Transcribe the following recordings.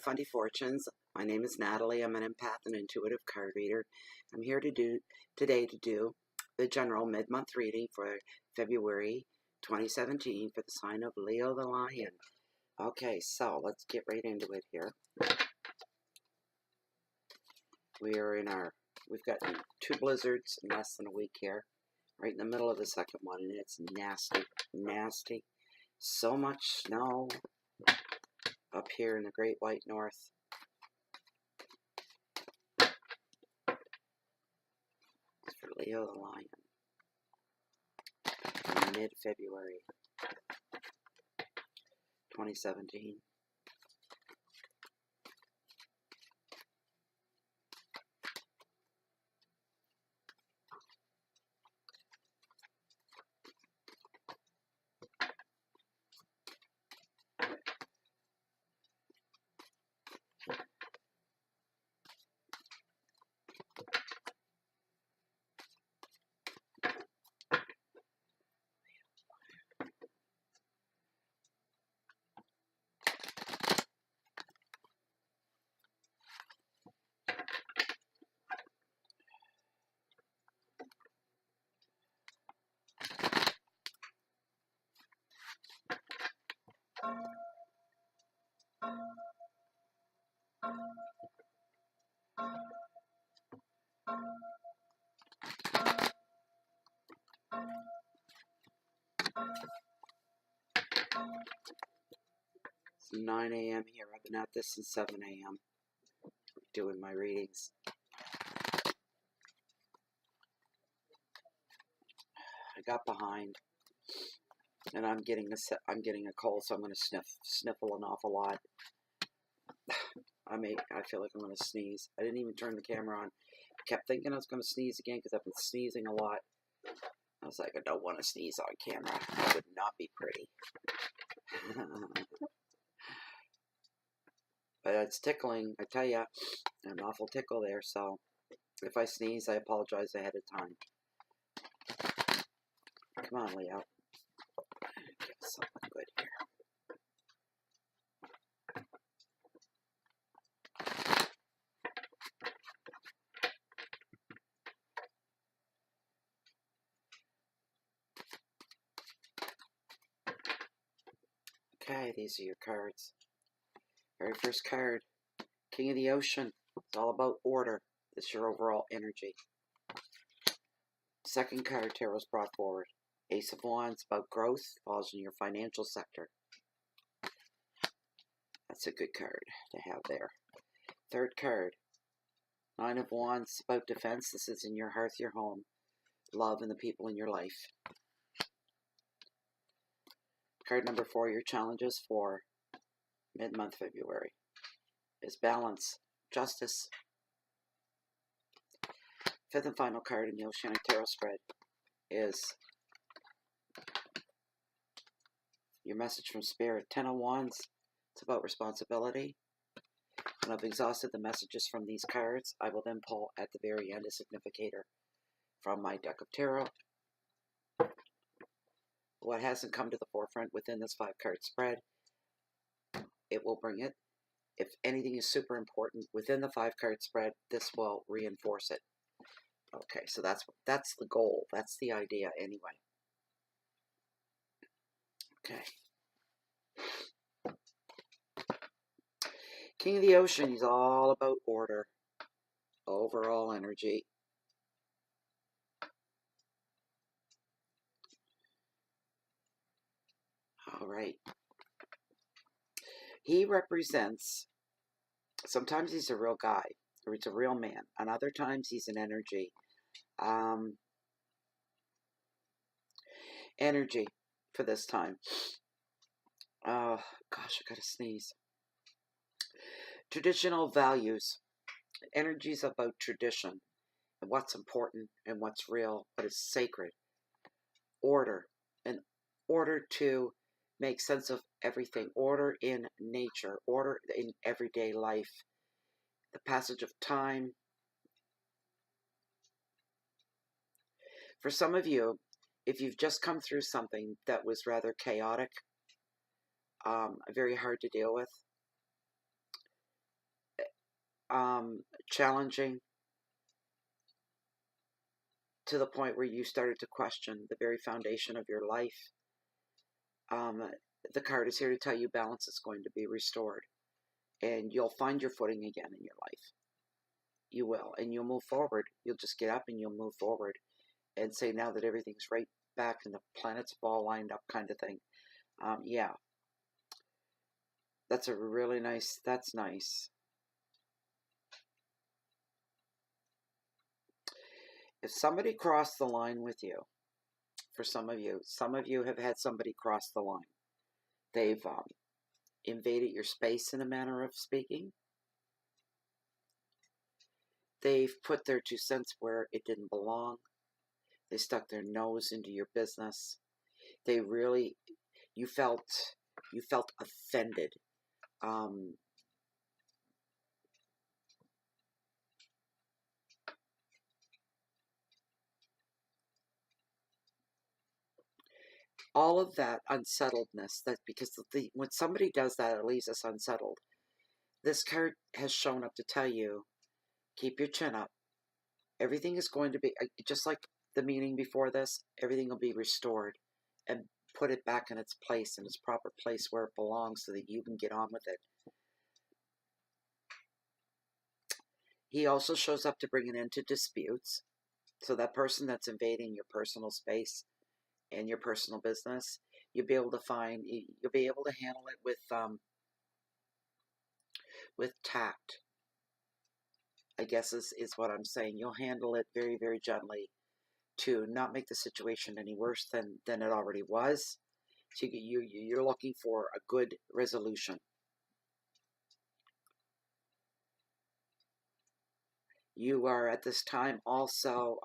Fundy Fortunes. My name is Natalie. I'm an empath and intuitive card reader. I'm here today to do the general mid-month reading for February 2017 for the sign of Leo the Lion. Okay, so let's get right into it here. We've got 2 blizzards in less than a week here, right in the middle of the second one, and it's nasty, nasty. So much snow up here in the Great White North. For Leo the Lion in mid-February 2017. It's 9 a.m. here. I've been at this since 7 a.m. doing my readings. I got behind, and I'm getting a cold, so I'm going to sniffle an awful lot. I feel like I'm going to sneeze. I didn't even turn the camera on. I kept thinking I was going to sneeze again because I've been sneezing a lot. I was like, I don't want to sneeze on camera. That would not be pretty. But it's tickling, I tell ya, an awful tickle there, so if I sneeze, I apologize ahead of time. Come on, Leo. Get something good here. Okay, these are your cards. Very first card, King of the Ocean. It's all about order. This is your overall energy. Second card, Tarot's brought forward. Ace of Wands, about growth, falls in your financial sector. That's a good card to have there. Third card, Nine of Wands, about defense. This is in your hearth, your home, love, and the people in your life. Card number 4, your challenges for mid-month February is balance, justice. Fifth and final card in the Oceanic Tarot spread is your message from Spirit. 10 of Wands, it's about responsibility. When I've exhausted the messages from these cards, I will then pull at the very end a significator from my deck of tarot. What hasn't come to the forefront within this 5-card spread, it will bring it. If anything is super important within the 5-card spread, this will reinforce it. Okay, so that's the goal. That's the idea anyway. Okay. King of the Ocean, he's all about order, overall energy. All right. He represents, sometimes he's a real guy, or he's a real man, and other times he's an energy. Energy for this time. Oh, gosh, I gotta sneeze. Traditional values. Energy's about tradition, and what's important, and what's real, what is sacred. Order, in order to make sense of everything. Order in nature, order in everyday life. The passage of time. For some of you, if you've just come through something that was rather chaotic, very hard to deal with, challenging to the point where you started to question the very foundation of your life. The card is here to tell you balance is going to be restored, and you'll find your footing again in your life. You will, and you'll move forward. You'll just get up and you'll move forward and say, now that everything's right back and the planets have all lined up, kind of thing. Yeah, that's a really nice, that's nice. If somebody crossed the line with you, for some of you have had somebody cross the line. They've invaded your space in a manner of speaking. They've put their 2 cents where it didn't belong. They stuck their nose into your business. They really, you felt offended. All of that unsettledness, that's because when somebody does that, it leaves us unsettled. This card has shown up to tell you, keep your chin up. Everything is going to be, just like the meeting before this, everything will be restored and put it back in its place, in its proper place where it belongs, so that you can get on with it. He also shows up to bring an end to disputes. So that person that's invading your personal space and your personal business, you'll be able to handle it with tact, I guess is what I'm saying. You'll handle it very, very gently to not make the situation any worse than it already was. So you're looking for a good resolution. You are at this time also,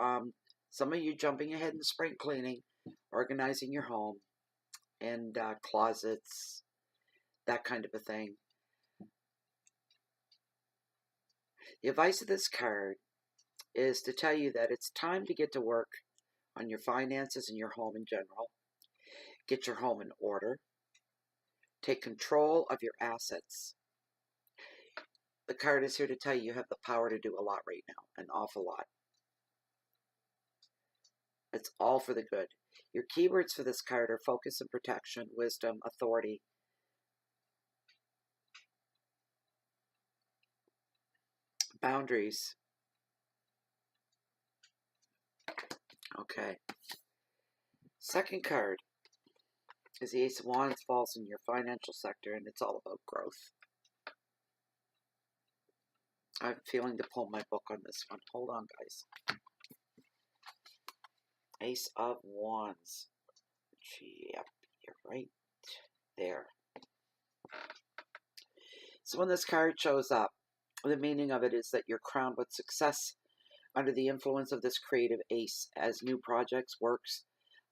some of you jumping ahead in spring cleaning, organizing your home and closets, that kind of a thing. The advice of this card is to tell you that it's time to get to work on your finances and your home in general. Get your home in order. Take control of your assets. The card is here to tell you have the power to do a lot right now, an awful lot. It's all for the good. Your keywords for this card are focus and protection, wisdom, authority, boundaries. Okay. Second card is the Ace of Wands, falls in your financial sector, and it's all about growth. I'm feeling to pull my book on this one. Hold on, guys. Ace of Wands. Yep, you're right there. So when this card shows up, the meaning of it is that you're crowned with success under the influence of this creative ace as new projects, works,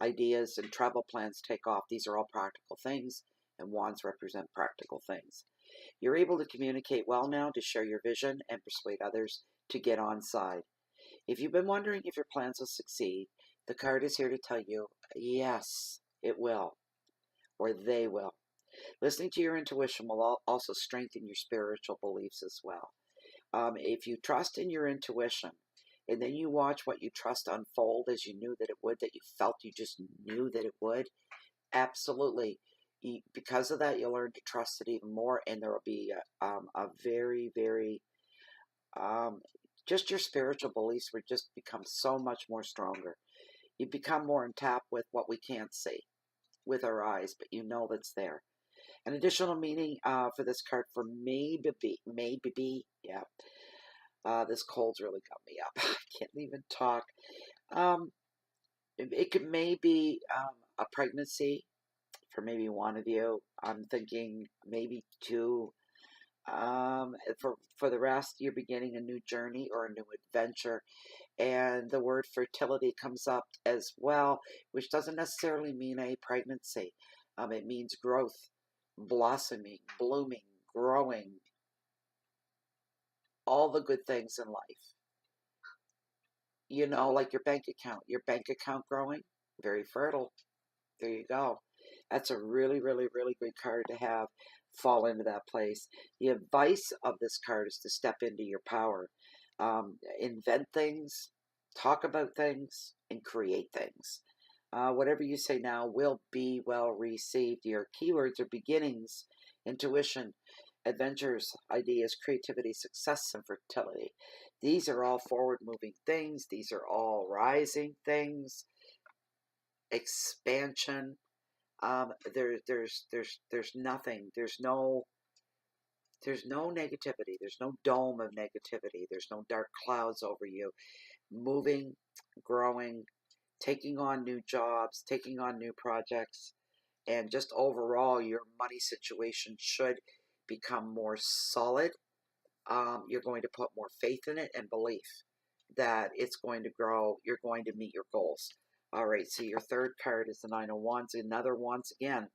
ideas, and travel plans take off. These are all practical things, and wands represent practical things. You're able to communicate well now, to share your vision and persuade others to get on side. If you've been wondering if your plans will succeed, the card is here to tell you, yes, it will, or they will. Listening to your intuition will also strengthen your spiritual beliefs as well. If you trust in your intuition, and then you watch what you trust unfold as you knew that it would, that you felt you just knew that it would, absolutely. Because of that, you'll learn to trust it even more, and there will be a very, very, just your spiritual beliefs would just become so much more stronger. You become more in tap with what we can't see with our eyes, but you know that's there. An additional meaning for this card for maybe, yeah. This cold's really got me up. I can't even talk. It could maybe a pregnancy for maybe one of you. I'm thinking maybe two. For the rest, you're beginning a new journey or a new adventure. And the word fertility comes up as well, which doesn't necessarily mean a pregnancy. It means growth, blossoming, blooming, growing, all the good things in life. You know, like your bank account growing, very fertile. There you go. That's a really, really, really good card to have fall into that place. The advice of this card is to step into your power, invent things, talk about things, and create things. Whatever you say now will be well received. Your keywords are beginnings, intuition, adventures, ideas, creativity, success, and fertility. These are all forward moving things. These are all rising things, expansion. There's nothing. There's no negativity. There's no dome of negativity. There's no dark clouds over you. Moving, growing, taking on new jobs, taking on new projects, and just overall, your money situation should become more solid. You're going to put more faith in it and belief that it's going to grow. You're going to meet your goals. All right, so your third card is the Nine of Wands. Another once again.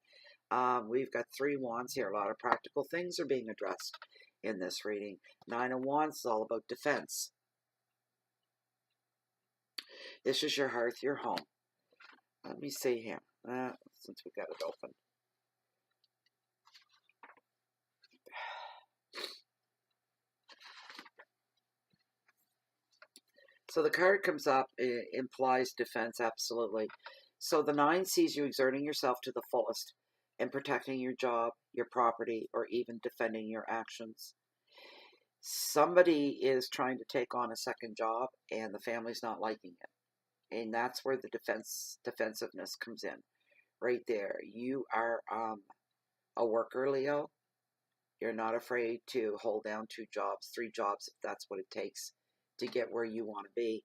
We've got 3 wands here. A lot of practical things are being addressed in this reading. 9 of Wands is all about defense. This is your hearth, your home. Let me see here, since we got it open. So the card comes up, it implies defense, absolutely. So the 9 sees you exerting yourself to the fullest and protecting your job, your property, or even defending your actions. Somebody is trying to take on a second job and the family's not liking it. And that's where the defensiveness comes in. Right there. You are a worker, Leo. You're not afraid to hold down 2 jobs, 3 jobs, if that's what it takes to get where you want to be.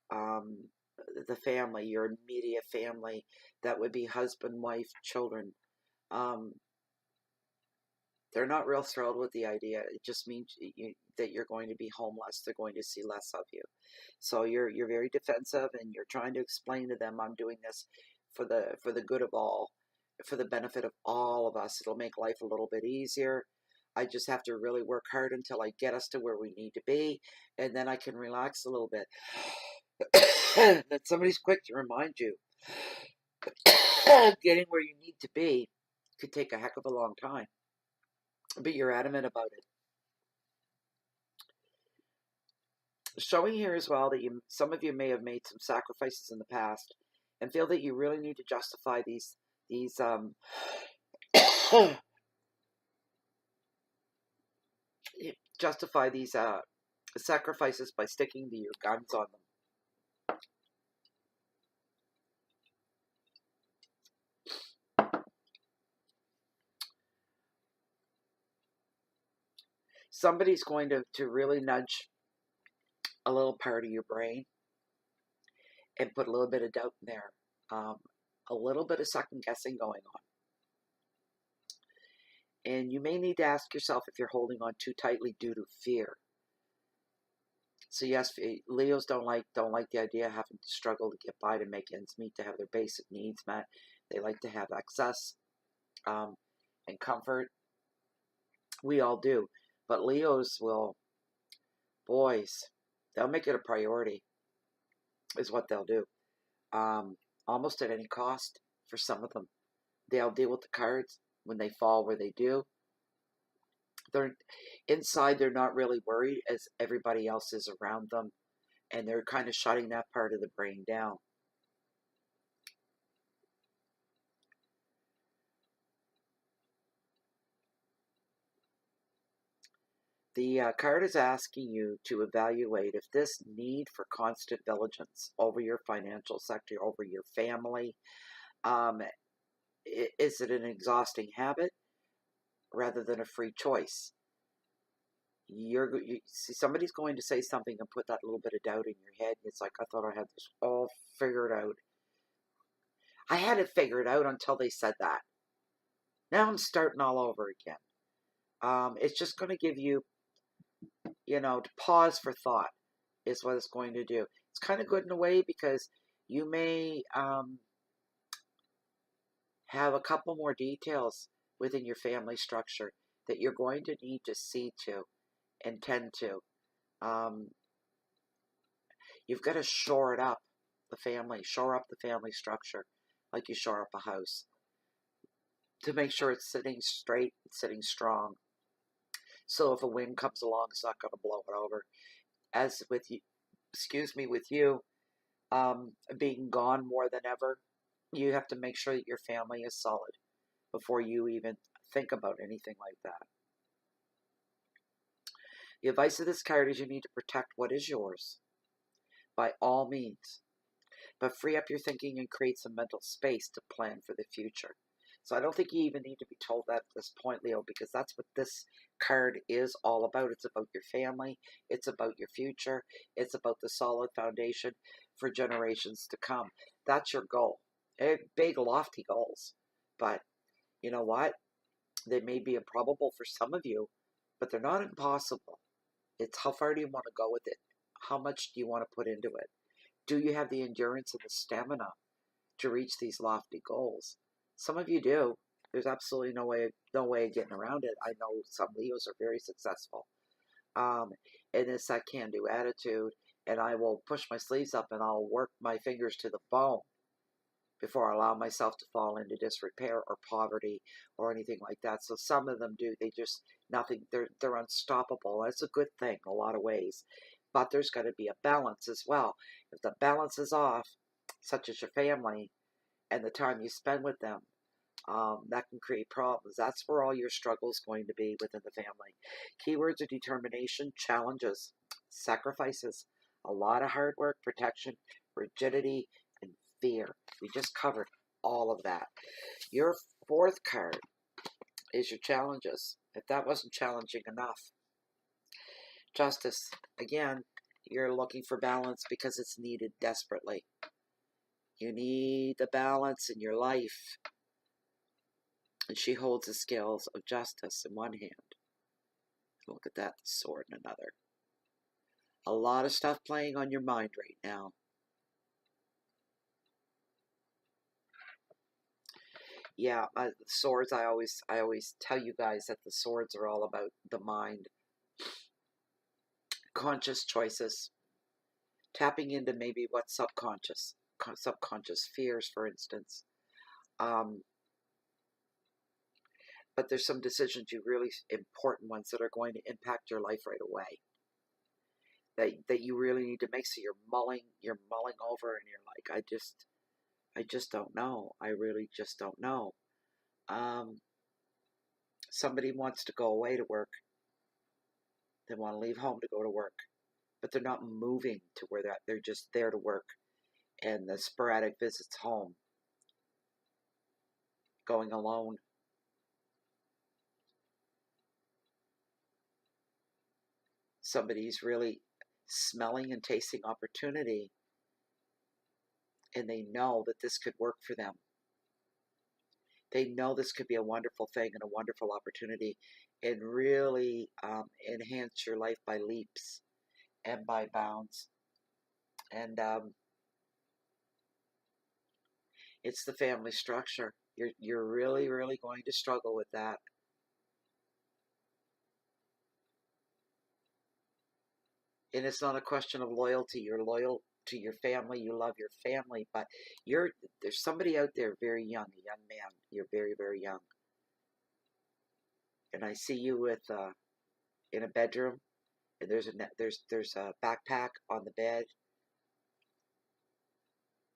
The family, your immediate family, that would be husband, wife, children. They're not real thrilled with the idea. It just means that you're going to be homeless. They're going to see less of you. So you're very defensive, and you're trying to explain to them, I'm doing this for the good of all, for the benefit of all of us. It'll make life a little bit easier. I just have to really work hard until I get us to where we need to be, and then I can relax a little bit. That somebody's quick to remind you getting where you need to be could take a heck of a long time, but you're adamant about it. Showing here as well that some of you may have made some sacrifices in the past and feel that you really need to justify these justify these sacrifices by sticking to your guns on them. Somebody's going to really nudge a little part of your brain and put a little bit of doubt in there, a little bit of second guessing going on. And you may need to ask yourself if you're holding on too tightly due to fear. So yes, Leos don't like the idea of having to struggle to get by, to make ends meet, to have their basic needs met. They like to have excess and comfort. We all do. But Leos will, boys, they'll make it a priority, is what they'll do. Almost at any cost for some of them. They'll deal with the cards when they fall where they do. They're inside, they're not really worried as everybody else is around them, and they're kind of shutting that part of the brain down. The card is asking you to evaluate if this need for constant vigilance over your financial sector, over your family, is it an exhausting habit rather than a free choice? You see, somebody's going to say something and put that little bit of doubt in your head. It's like, I thought I had this all figured out. I had it figured out until they said that. Now I'm starting all over again. It's just going to give you, to pause for thought is what it's going to do. It's kind of good in a way because you may have a couple more details within your family structure that you're going to need to see to and tend to. You've got to shore up the family structure like you shore up a house. to make sure it's sitting straight, it's sitting strong. So if a wind comes along, it's not going to blow it over. As with you, excuse me, with you being gone more than ever, you have to make sure that your family is solid before you even think about anything like that. The advice of this card is you need to protect what is yours by all means, but free up your thinking and create some mental space to plan for the future. So I don't think you even need to be told that at this point, Leo, because that's what this card is all about. It's about your family. It's about your future. It's about the solid foundation for generations to come. That's your goal. Big, lofty goals. But you know what? They may be improbable for some of you, but they're not impossible. It's how far do you want to go with it? How much do you want to put into it? Do you have the endurance and the stamina to reach these lofty goals? Some of you do. There's absolutely no way of getting around it. I know some Leos are very successful. And it's that can-do attitude, and I will push my sleeves up and I'll work my fingers to the bone before I allow myself to fall into disrepair or poverty or anything like that. So some of them do. They just, nothing, they're unstoppable. That's a good thing in a lot of ways. But there's got to be a balance as well. If the balance is off, such as your family and the time you spend with them, that can create problems. That's where all your struggle is going to be within the family. Keywords are determination, challenges, sacrifices, a lot of hard work, protection, rigidity, and fear. We just covered all of that. Your fourth card is your challenges. If that wasn't challenging enough, justice. Again, you're looking for balance because it's needed desperately. You need the balance in your life. And she holds the scales of justice in one hand. Look at that, the sword in another. A lot of stuff playing on your mind right now. Yeah, swords, I always tell you guys that the swords are all about the mind. Conscious choices. Tapping into maybe what's subconscious fears, for instance. But there's some decisions, really important ones, that are going to impact your life right away. That you really need to make. So you're mulling over, and you're like, I just don't know. I really just don't know. Somebody wants to go away to work. They want to leave home to go to work, but they're not moving to where they're just there to work, and the sporadic visits home. Going alone. Somebody's really smelling and tasting opportunity, and they know that this could work for them. They know this could be a wonderful thing and a wonderful opportunity, and really enhance your life by leaps and by bounds. And it's the family structure. You're really, really going to struggle with that. And it's not a question of loyalty. You're loyal to your family. You love your family, but there's somebody out there very young, a young man. You're very, very young. And I see you with in a bedroom, and there's a backpack on the bed.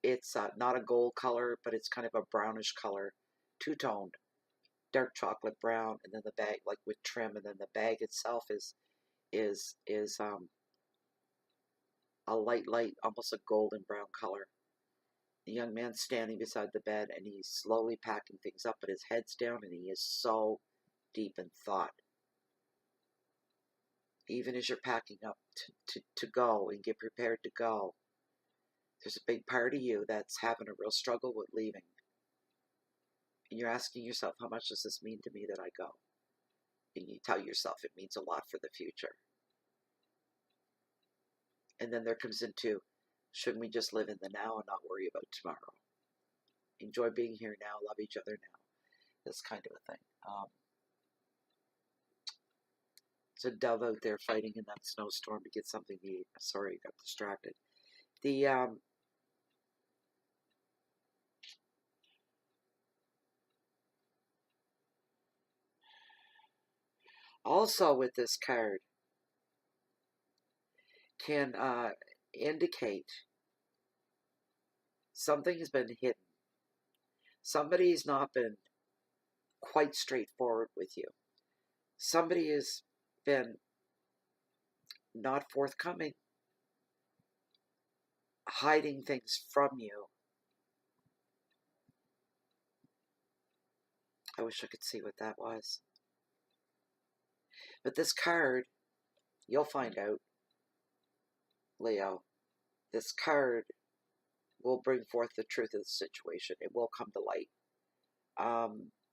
It's not a gold color, but it's kind of a brownish color, two-toned, dark chocolate brown, and then the bag like with trim, and then the bag itself is a light, almost a golden brown color. The young man's standing beside the bed, and he's slowly packing things up, but his head's down, and he is so deep in thought. Even as you're packing up to go and get prepared to go, there's a big part of you that's having a real struggle with leaving. And you're asking yourself, how much does this mean to me that I go? And you tell yourself it means a lot for the future. And then there comes into, shouldn't we just live in the now and not worry about tomorrow? Enjoy being here now, love each other now. This kind of a thing. There's a dove out there fighting in that snowstorm to get something to eat. Sorry, I got distracted. Also with this card can indicate something has been hidden. Somebody's not been quite straightforward with you. Somebody has been not forthcoming, hiding things from you. I wish I could see what that was. But this card, you'll find out, Leo. This card will bring forth the truth of the situation. It will come to light.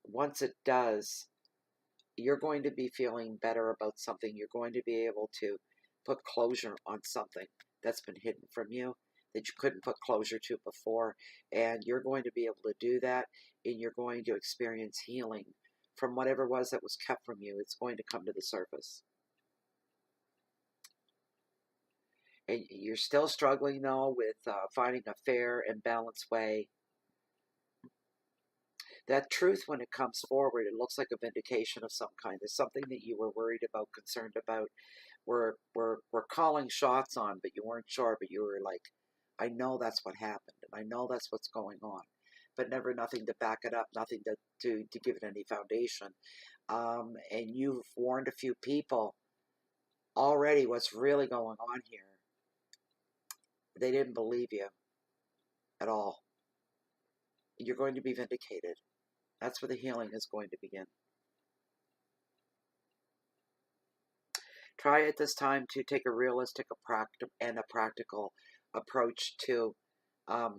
Once it does, you're going to be feeling better about something. You're going to be able to put closure on something that's been hidden from you, that you couldn't put closure to before. And you're going to be able to do that, and you're going to experience healing from whatever it was that was kept from you. It's going to come to the surface. And you're still struggling, though, with finding a fair and balanced way. That truth, when it comes forward, it looks like a vindication of some kind. There's something that you were worried about, concerned about, we're calling shots on, but you weren't sure, but you were like, I know that's what happened, and I know that's what's going on, but never nothing to back it up, nothing to give it any foundation. And you've warned a few people already what's really going on here. They didn't believe you at all. You're going to be vindicated. That's where the healing is going to begin. Try at this time to take a realistic and a practical approach to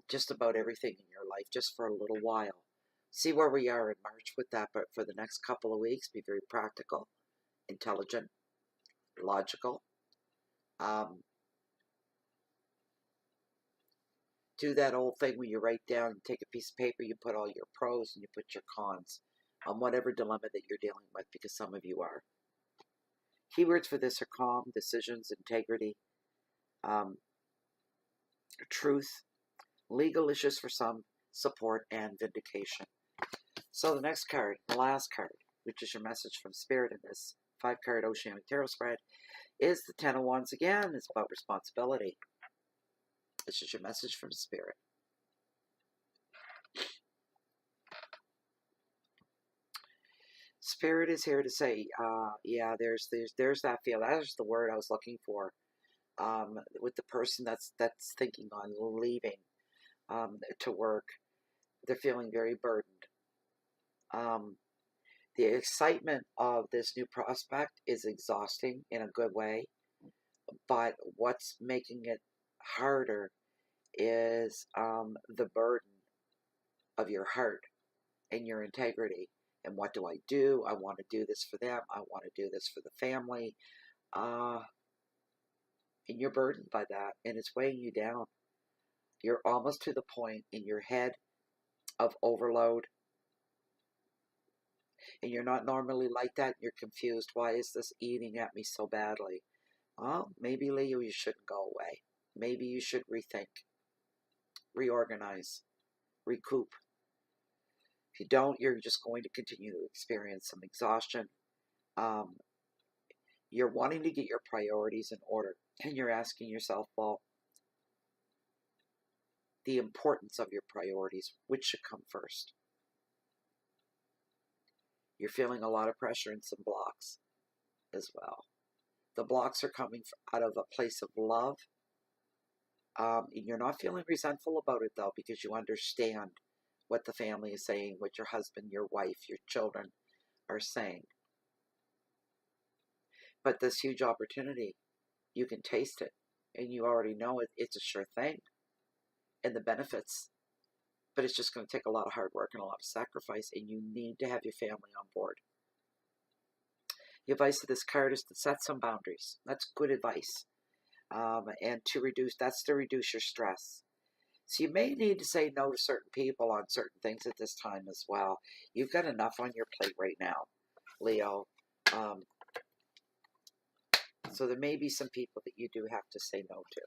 just about everything in your life, just for a little while. See where we are in March with that, but for the next couple of weeks, be very practical, intelligent, logical. Do that old thing where you write down, you take a piece of paper, you put all your pros and you put your cons on whatever dilemma that you're dealing with, because some of you are. Keywords for this are calm, decisions, integrity, truth, legal issues for some, support, and vindication. So the next card, the last card, which is your message from Spirit in this 5-card Oceanic Tarot spread, is the Ten of Wands again. It's about responsibility. This is your message from Spirit. Spirit is here to say, yeah, there's that feel. That is the word I was looking for. With the person that's thinking on leaving to work, they're feeling very burdened. The excitement of this new prospect is exhausting in a good way, but what's making it harder is the burden of your heart and your integrity. And what do? I want to do this for them. I want to do this for the family. And you're burdened by that, and it's weighing you down. You're almost to the point in your head of overload. And you're not normally like that. You're confused. Why is this eating at me so badly? Well, maybe, Leo, you shouldn't go away. Maybe you should rethink, reorganize, recoup. If you don't, you're just going to continue to experience some exhaustion. You're wanting to get your priorities in order, and you're asking yourself, well, the importance of your priorities, which should come first? You're feeling a lot of pressure and some blocks as well. The blocks are coming out of a place of love. And you're not feeling resentful about it, though, because you understand what the family is saying, what your husband, your wife, your children are saying. But this huge opportunity, you can taste it, and you already know it's a sure thing, and the benefits. But it's just going to take a lot of hard work and a lot of sacrifice, and you need to have your family on board. The advice of this card is to set some boundaries. That's good advice. And to reduce your stress. So you may need to say no to certain people on certain things at this time as well. You've got enough on your plate right now, Leo. So there may be some people that you do have to say no to.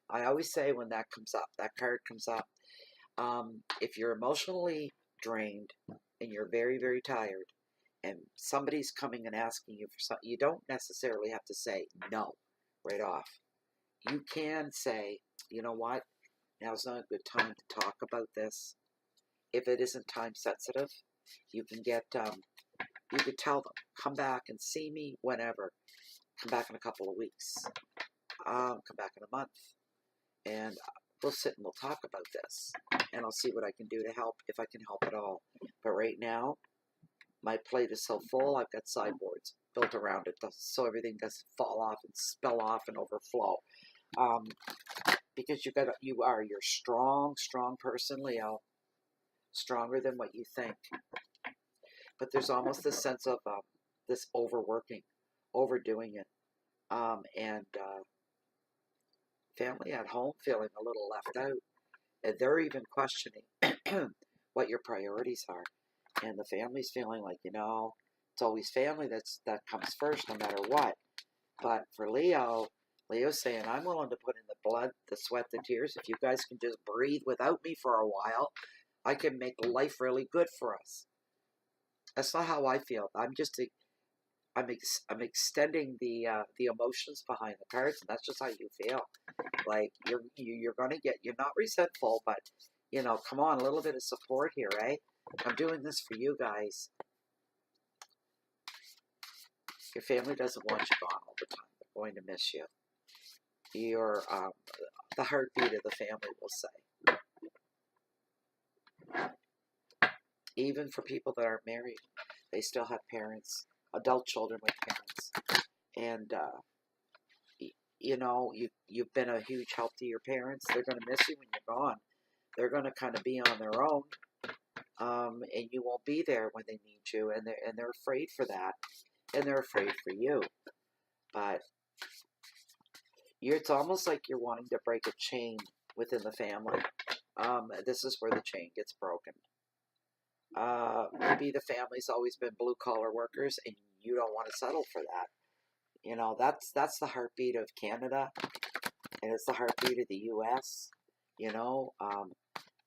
I always say when that comes up, that card comes up, if you're emotionally drained and you're very, very tired, and somebody's coming and asking you for something, you don't necessarily have to say no right off. You can say, you know what, now's not a good time to talk about this. If it isn't time sensitive, you can you could tell them, come back and see me whenever. Come back in a couple of weeks. Come back in a month. And we'll sit and we'll talk about this. And I'll see what I can do to help, if I can help at all. But right now, my plate is so full, I've got sideboards built around it so everything doesn't fall off and spill off and overflow. Because you're strong person, Leo. Stronger than what you think. But there's almost this sense of this overworking, overdoing it. And family at home feeling a little left out. And they're even questioning what your priorities are. And the family's feeling like, it's always family that comes first no matter what. But for Leo's saying, I'm willing to put in the blood, the sweat, the tears. If you guys can just breathe without me for a while, I can make life really good for us. That's not how I feel. I'm extending the emotions behind the cards, and that's just how you feel. Like you're not resentful, but come on, a little bit of support here, eh? I'm doing this for you guys. Your family doesn't want you gone all the time. They're going to miss you. You're the heartbeat of the family, we'll say. Even for people that aren't married, they still have parents, adult children with parents. And, you've been a huge help to your parents. They're going to miss you when you're gone. They're going to kind of be on their own. And you won't be there when they need you. And they're afraid for that. And they're afraid for you. But it's almost like you're wanting to break a chain within the family. This is where the chain gets broken. Maybe the family's always been blue-collar workers, and you don't want to settle for that. That's the heartbeat of Canada, and it's the heartbeat of the U.S.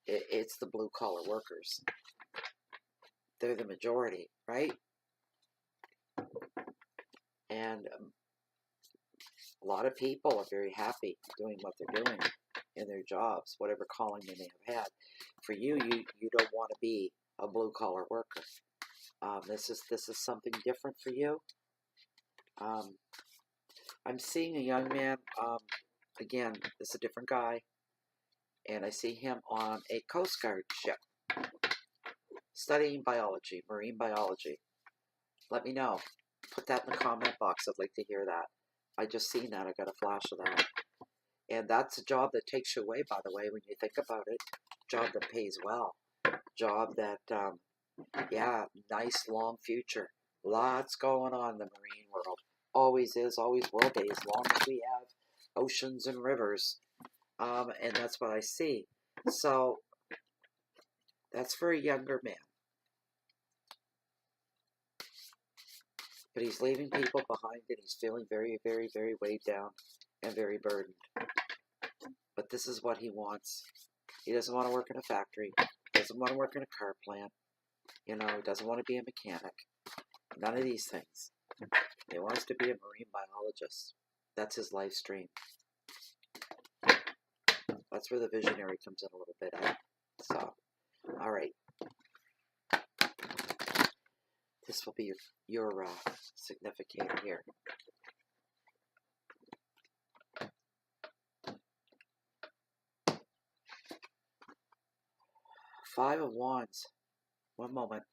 It's the blue-collar workers. They're the majority, right? And a lot of people are very happy doing what they're doing in their jobs, whatever calling they may have had. For you don't want to be a blue-collar worker. This is something different for you. I'm seeing a young man, again, this is a different guy, and I see him on a Coast Guard ship, studying biology, marine biology. Let me know. Put that in the comment box. I'd like to hear that. I just seen that. I got a flash of that. And that's a job that takes you away, by the way, when you think about it. Job that pays well. Job that, nice long future. Lots going on in the marine world. Always is, always will be, as long as we have oceans and rivers. And that's what I see. So, that's for a younger man. But he's leaving people behind, and he's feeling very, very, very weighed down and very burdened. But this is what he wants. He doesn't want to work in a factory. He doesn't want to work in a car plant. He doesn't want to be a mechanic. None of these things. He wants to be a marine biologist. That's his life stream. That's where the visionary comes in a little bit. So, all right. This will be your significator here. Five of Wands. One moment.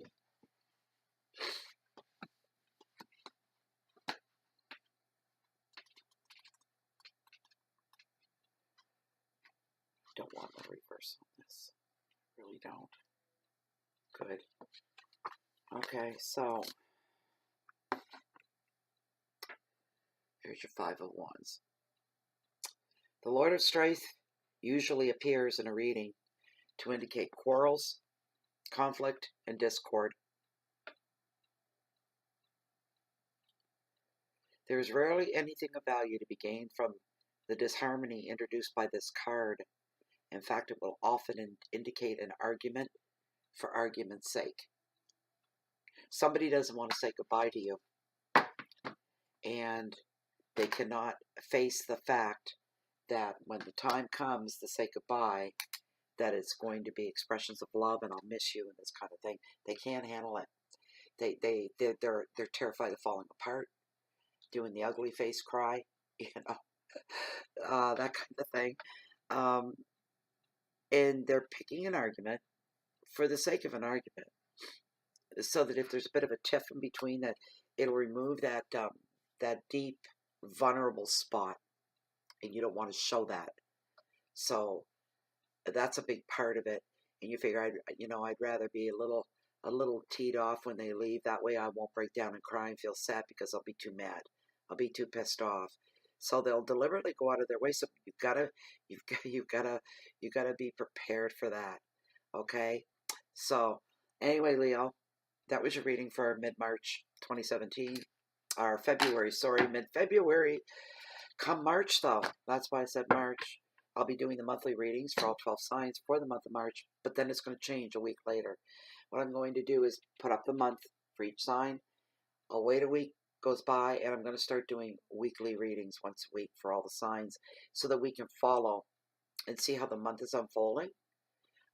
Don't want the reverse on this. Really don't. Good. Okay, so here's your Five of Wands. The Lord of Strife usually appears in a reading to indicate quarrels, conflict, and discord. There is rarely anything of value to be gained from the disharmony introduced by this card. In fact, it will often indicate an argument for argument's sake. somebody doesn't want to say goodbye to you, and they cannot face the fact that when the time comes to say goodbye, that it's going to be expressions of love and I'll miss you and this kind of thing. They can't handle it. They're terrified of falling apart, doing the ugly face cry, that kind of thing. And they're picking an argument for the sake of an argument, so that if there's a bit of a tiff in between, that it'll remove that that deep, vulnerable spot, and you don't want to show that. So that's a big part of it. And you figure, I'd rather be a little teed off when they leave. That way, I won't break down and cry and feel sad because I'll be too mad. I'll be too pissed off. So they'll deliberately go out of their way. So you've gotta be prepared for that. Okay. So anyway, Leo, that was your reading for mid-March 2017. Or February, sorry, mid-February. Come March, though, that's why I said March, I'll be doing the monthly readings for all 12 signs for the month of March, but then it's going to change a week later. What I'm going to do is put up the month for each sign. I'll wait a week goes by, and I'm going to start doing weekly readings once a week for all the signs so that we can follow and see how the month is unfolding.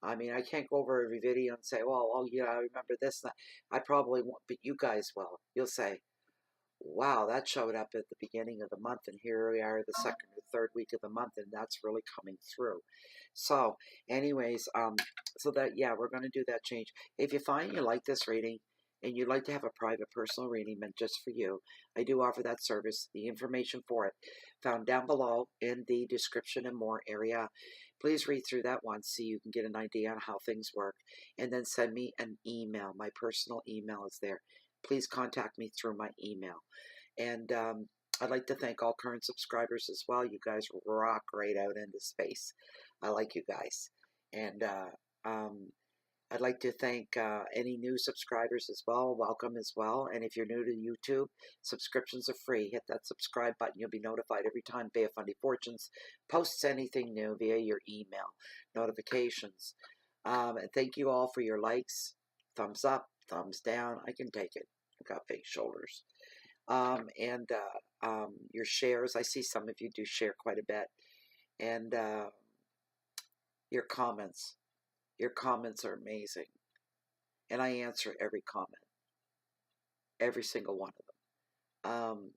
I mean, I can't go over every video and say, well, oh yeah, I remember this. I probably won't, but you guys will. You'll say, wow, that showed up at the beginning of the month, and here we are the second or third week of the month, and that's really coming through. So anyways, so that, yeah, we're going to do that change. If you find you like this reading and you'd like to have a private personal reading meant just for you, I do offer that service. The information for it found down below in the description and more area. Please read through that once so you can get an idea on how things work, and then send me an email. My personal email is there. Please contact me through my email. And I'd like to thank all current subscribers as well. You guys rock right out into space. I like you guys. And I'd like to thank any new subscribers as well. Welcome as well. And if you're new to YouTube, subscriptions are free. Hit that subscribe button. You'll be notified every time Bea Fundy Fortunes posts anything new via your email notifications. And thank you all for your likes. Thumbs up, thumbs down. I can take it. I've got big shoulders. And your shares. I see some of you do share quite a bit. And your comments. Your comments are amazing. And I answer every comment. Every single one of them.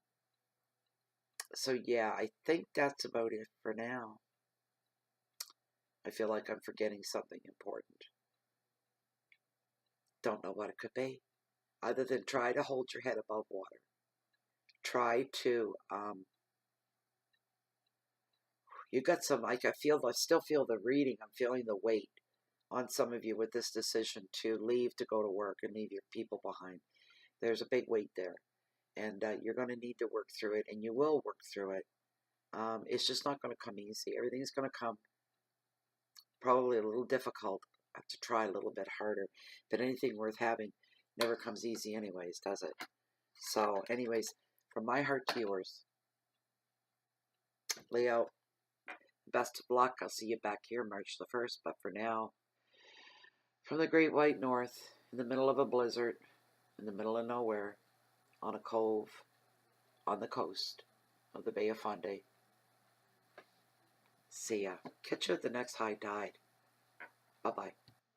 So yeah, I think that's about it for now. I feel like I'm forgetting something important. Don't know what it could be. Other than try to hold your head above water. Try to, you got some, I still feel the reading. I'm feeling the weight on some of you with this decision to leave to go to work and leave your people behind. There's a big weight there. And you're going to need to work through it, and you will work through it. It's just not going to come easy. Everything's going to come probably a little difficult. I have to try a little bit harder. But anything worth having never comes easy anyways, does it? So anyways, from my heart to yours, Leo, best of luck. I'll see you back here March the 1st. But for now, from the Great White North, in the middle of a blizzard, in the middle of nowhere, on a cove, on the coast of the Bay of Fundy. See ya. Catch you at the next high tide. Bye-bye.